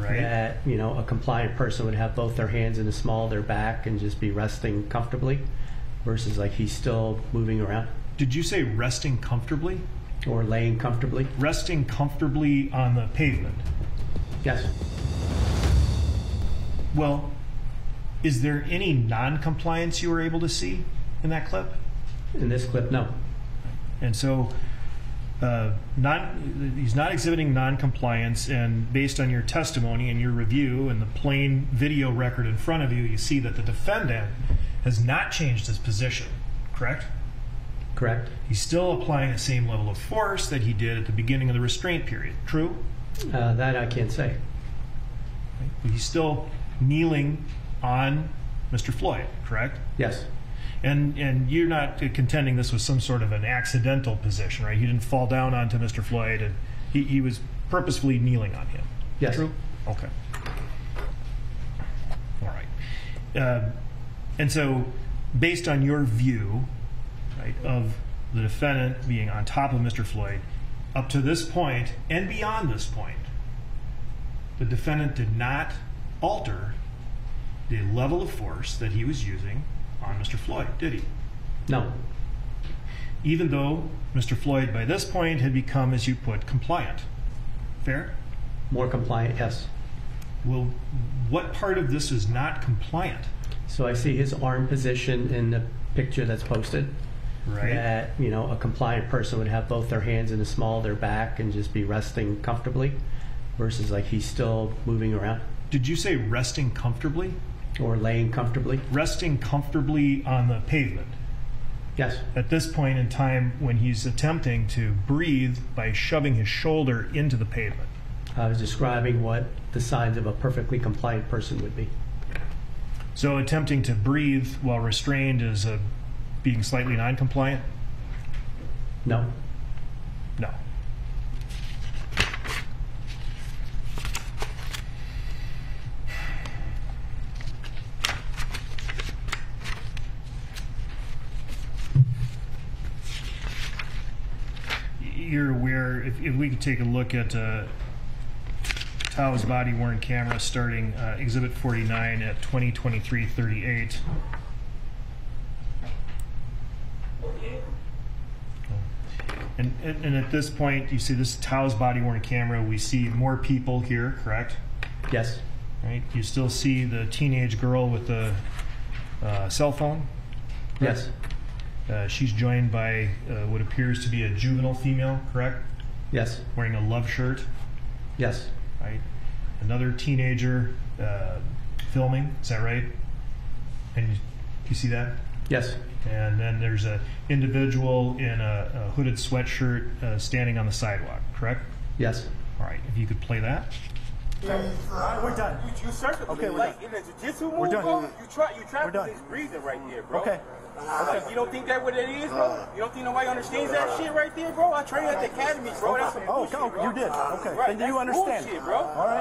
Right. that, you know, a compliant person would have both their hands in the small of their back and just be resting comfortably, versus like he's still moving around. Did you say resting comfortably? Or laying comfortably? Resting comfortably on the pavement. Yes. Well, is there any non-compliance you were able to see in that clip? In this clip, no. And so he's not exhibiting non-compliance, and based on your testimony and your review and the plain video record in front of you, you see that the defendant has not changed his position, correct? Correct. He's still applying the same level of force that he did at the beginning of the restraint period, true? That I can't say. He's still kneeling on Mr. Floyd, correct? Yes. And you're not contending this was some sort of an accidental position, right? He didn't fall down onto Mr. Floyd, and he was purposefully kneeling on him. Yes. True? Okay. All right. And so, based on your view, right, of the defendant being on top of Mr. Floyd, up to this point and beyond this point, the defendant did not alter the level of force that he was using on Mr. Floyd, did he? No. Even though Mr. Floyd, by this point, had become, as you put, compliant. Fair? More compliant, yes. Well, what part of this is not compliant? So I see his arm position in the picture that's posted. Right. That, you know, a compliant person would have both their hands in the small of their back and just be resting comfortably, versus like he's still moving around. Did you say resting comfortably? Or laying comfortably? Resting comfortably on the pavement. Yes. At this point in time, when he's attempting to breathe by shoving his shoulder into the pavement. I was describing what the signs of a perfectly compliant person would be. So attempting to breathe while restrained is being slightly non-compliant? No. No. You're aware, if we could take a look at Tao's body-worn camera starting Exhibit 49 at 2023-38. And at this point, you see this Tao's body-worn camera. We see more people here, correct? Yes. Right. You still see the teenage girl with the cell phone? Yes. She's joined by what appears to be a juvenile female, correct? Yes. Wearing a love shirt. Yes. Right. Another teenager filming. Is that right? And you see that? Yes. And then there's an individual in a hooded sweatshirt standing on the sidewalk, correct? Yes. All right. If you could play that. We're done. You search Okay, we're like done. in a jiu-jitsu move, We're done. bro. You try We're done. to this breathing right there, bro. Okay. Like, you don't think that what it is, bro? You don't think nobody understands that shit right there, bro? I trained at the academy, bro. That's some bullshit, bro. You did. Okay. Right, Then you that's understand. bullshit, bro. All right.